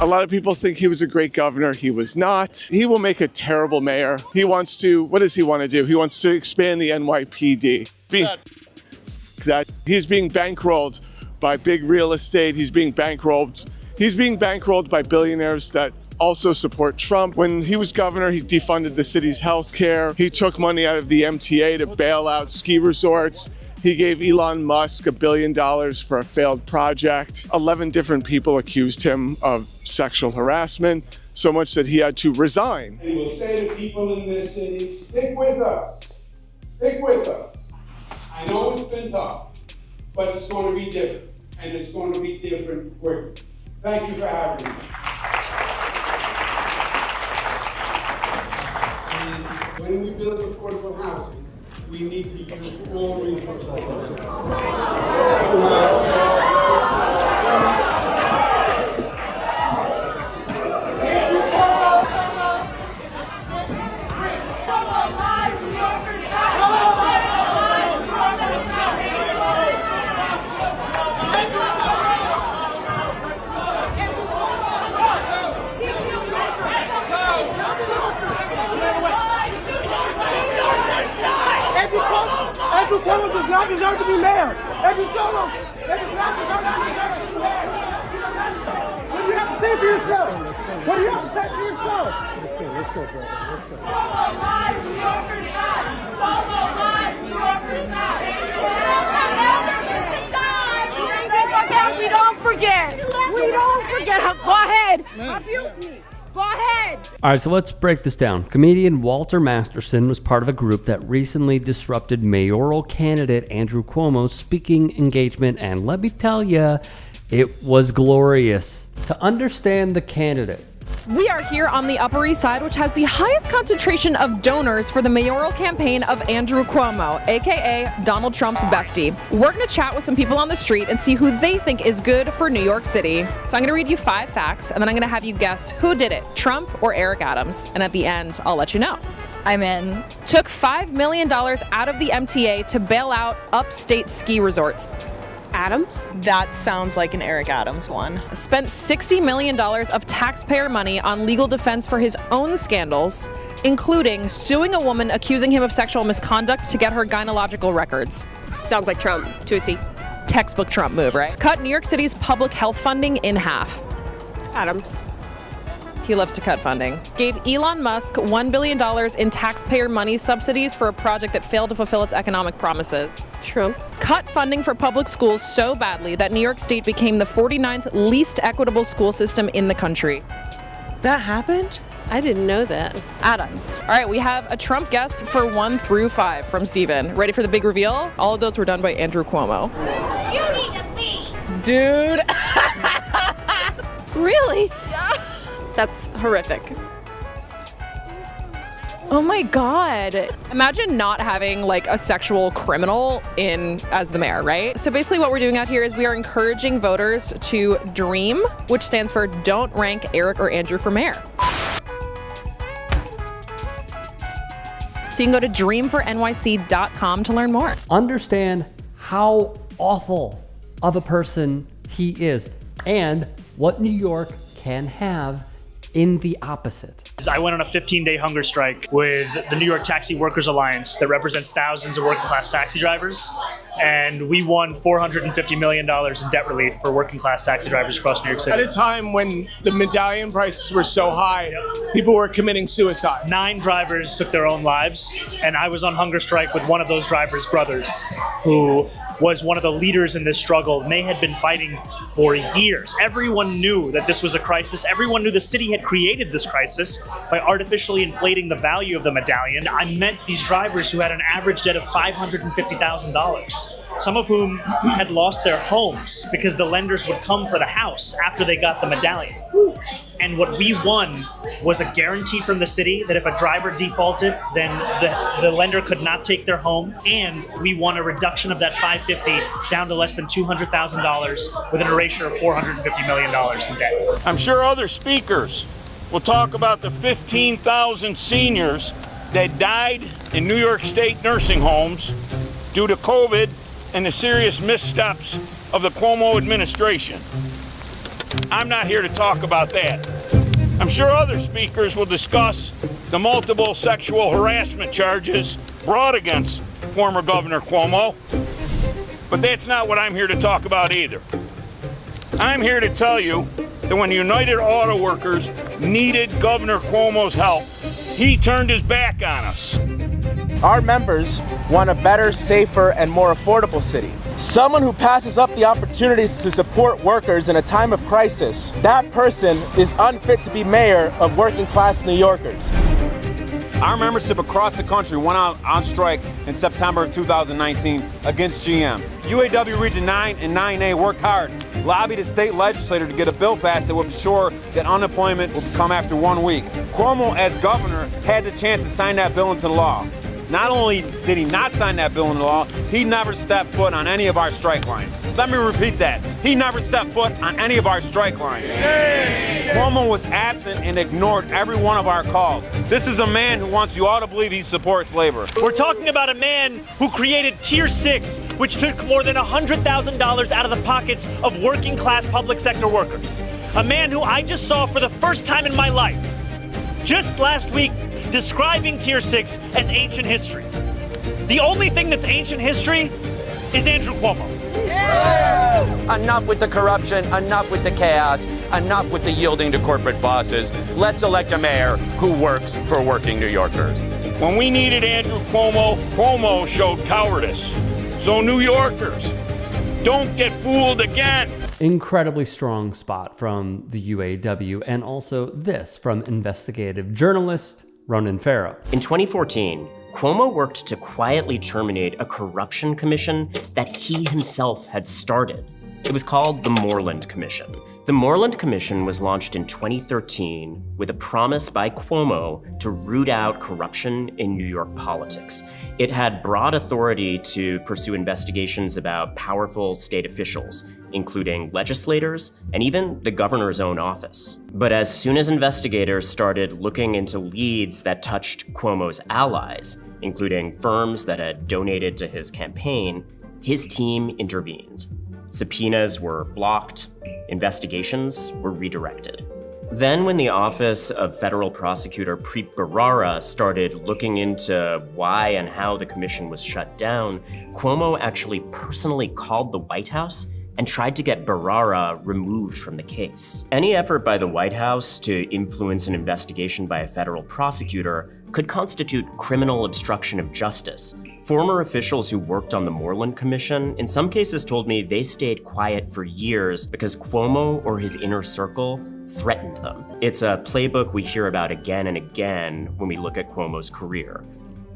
A lot of people think he was a great governor. He was not. He will make a terrible mayor. He wants to, what does he want to do? He wants to expand the NYPD. That he's being bankrolled by big real estate. He's being bankrolled by billionaires that also support Trump. When he was governor, he defunded the city's health care. He took money out of the MTA to bail out ski resorts. He gave Elon Musk $1 billion for a failed project. 11 different people accused him of sexual harassment, so much that he had to resign. He will say to people in this city, stick with us. Stick with us. I know it's been tough, but it's going to be different, and it's going to be different quickly. Thank you for having me. And when we build affordable housing, we need to use all resources. Andrew Cuomo does not deserve to be mayor. Andrew Cuomo does not deserve to be mayor. What do you have to say for yourself? What do you have to say for yourself? Let's go, brother. Let's go. Cuomo lies, New Yorkers not. Cuomo lies, New Yorkers not. We don't forget. We don't forget. Go ahead. Abuse me. Go ahead. All right, so let's break this down. Comedian Walter Masterson was part of a group that recently disrupted mayoral candidate Andrew Cuomo's speaking engagement, and let me tell you, it was glorious. To understand the candidate, we are here on the Upper East Side, which has the highest concentration of donors for the mayoral campaign of Andrew Cuomo, aka Donald Trump's bestie. We're going to chat with some people on the street and see who they think is good for New York City. So I'm going to read you 5 facts, and then I'm going to have you guess who did it, Trump or Eric Adams. And at the end, I'll let you know. I'm in. Took $5 million out of the MTA to bail out upstate ski resorts. Adams? That sounds like an Eric Adams one. Spent $60 million of taxpayer money on legal defense for his own scandals, including suing a woman accusing him of sexual misconduct to get her gynecological records. Sounds like Trump. Tootsie. Textbook Trump move, right? Cut New York City's public health funding in half. Adams. He loves to cut funding. Gave Elon Musk $1 billion in taxpayer money subsidies for a project that failed to fulfill its economic promises. Trump. Cut funding for public schools so badly that New York State became the 49th least equitable school system in the country. That happened? I didn't know that. Adams. All right, we have a Trump guess for 1 through 5 from Steven. Ready for the big reveal? All of those were done by Andrew Cuomo. You need to leave. Dude. Really? Yeah. That's horrific. Oh my God. Imagine not having like a sexual criminal in as the mayor, right? So basically what we're doing out here is we are encouraging voters to DREAM, which stands for Don't Rank Eric or Andrew for Mayor. So you can go to dreamfornyc.com to learn more. understand how awful of a person he is and what New York can have in the opposite. I went on a 15-day hunger strike with the New York Taxi Workers Alliance that represents thousands of working-class taxi drivers, and we won $450 million in debt relief for working-class taxi drivers across New York City. At a time when the medallion prices were so high, people were committing suicide. 9 drivers took their own lives, and I was on hunger strike with one of those drivers' brothers, who was one of the leaders in this struggle, and they had been fighting for years. Everyone knew that this was a crisis. Everyone knew the city had created this crisis by artificially inflating the value of the medallion. I met these drivers who had an average debt of $550,000, some of whom had lost their homes because the lenders would come for the house after they got the medallion. And what we won was a guarantee from the city that if a driver defaulted, then the lender could not take their home. And we won a reduction of that $550 down to less than $200,000 with an erasure of $450 million in debt. I'm sure other speakers will talk about the 15,000 seniors that died in New York State nursing homes due to COVID and the serious missteps of the Cuomo administration. I'm not here to talk about that. I'm sure other speakers will discuss the multiple sexual harassment charges brought against former Governor Cuomo, but that's not what I'm here to talk about either. I'm here to tell you that when United Auto Workers needed Governor Cuomo's help, he turned his back on us. Our members want a better, safer, and more affordable city. Someone who passes up the opportunities to support workers in a time of crisis, that person is unfit to be mayor of working-class New Yorkers. Our membership across the country went out on strike in September of 2019 against GM. UAW Region 9 and 9A worked hard, lobbied the state legislature to get a bill passed that would ensure that unemployment would come after 1 week. Cuomo, as governor, had the chance to sign that bill into law. Not only did he not sign that bill into law, he never stepped foot on any of our strike lines. Let me repeat that. He never stepped foot on any of our strike lines. Cuomo was absent and ignored every one of our calls. This is a man who wants you all to believe he supports labor. We're talking about a man who created Tier 6, which took more than $100,000 out of the pockets of working class public sector workers. A man who I just saw for the first time in my life, just last week, describing Tier 6 as ancient history. The only thing that's ancient history is Andrew Cuomo. Enough with the corruption, enough with the chaos, enough with the yielding to corporate bosses. Let's elect a mayor who works for working New Yorkers. When we needed Andrew Cuomo, Cuomo showed cowardice. So New Yorkers, don't get fooled again. Incredibly strong spot from the UAW, and also this from investigative journalist Ronan Farrow. In 2014, Cuomo worked to quietly terminate a corruption commission that he himself had started. It was called the Moreland Commission. The Moreland Commission was launched in 2013 with a promise by Cuomo to root out corruption in New York politics. It had broad authority to pursue investigations about powerful state officials, including legislators and even the governor's own office. But as soon as investigators started looking into leads that touched Cuomo's allies, including firms that had donated to his campaign, his team intervened. Subpoenas were blocked, investigations were redirected. Then when the office of federal prosecutor Preet Bharara started looking into why and how the commission was shut down, Cuomo actually personally called the White House and tried to get Bharara removed from the case. Any effort by the White House to influence an investigation by a federal prosecutor could constitute criminal obstruction of justice. Former officials who worked on the Moreland Commission in some cases told me they stayed quiet for years because Cuomo or his inner circle threatened them. It's a playbook we hear about again and again when we look at Cuomo's career.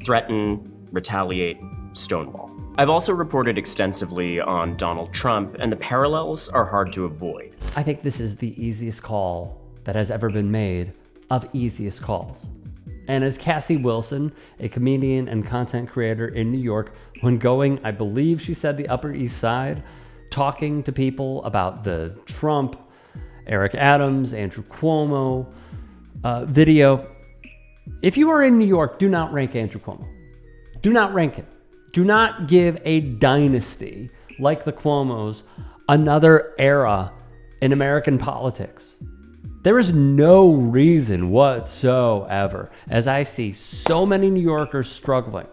Threaten, retaliate, stonewall. I've also reported extensively on Donald Trump, and the parallels are hard to avoid. I think this is the easiest call that has ever been made of easiest calls. And as Cassie Wilson, a comedian and content creator in New York, when going, I believe she said, the Upper East Side, talking to people about the Trump, Eric Adams, Andrew Cuomo video. If you are in New York, do not rank Andrew Cuomo. Do not rank him. Do not give a dynasty like the Cuomos another era in American politics. There is no reason whatsoever, as I see so many New Yorkers struggling,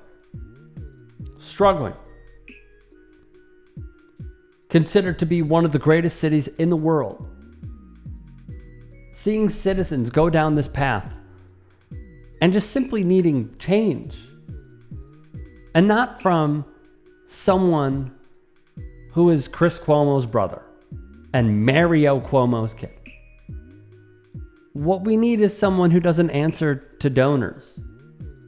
considered to be one of the greatest cities in the world, seeing citizens go down this path and just simply needing change. And not from someone who is Chris Cuomo's brother and Mario Cuomo's kid. What we need is someone who doesn't answer to donors,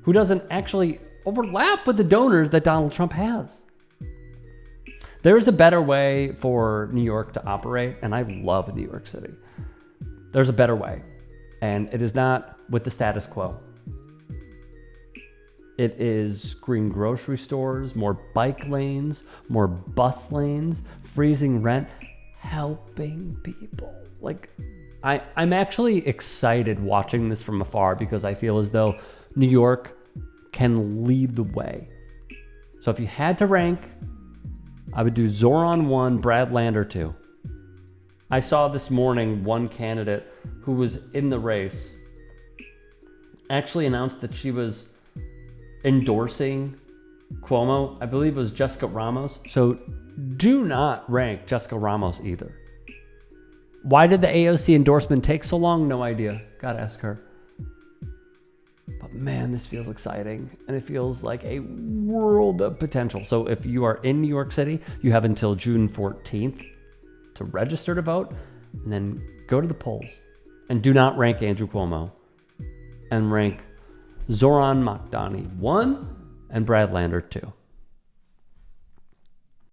who doesn't actually overlap with the donors that Donald Trump has. There is a better way for New York to operate, and I love New York City. There's a better way, and it is not with the status quo. It is green grocery stores, more bike lanes, more bus lanes, freezing rent, helping people. Like, I'm actually excited watching this from afar because I feel as though New York can lead the way. So if you had to rank, I would do Zoran 1, Brad Lander 2. I saw this morning one candidate who was in the race actually announced that she was endorsing Cuomo. I believe it was Jessica Ramos. So do not rank Jessica Ramos either. Why did the AOC endorsement take so long? No idea. Gotta ask her. But man, this feels exciting. And it feels like a world of potential. So if you are in New York City, you have until June 14th to register to vote. And then go to the polls. And do not rank Andrew Cuomo. And rank Zoran Makdani 1 and Brad Lander 2.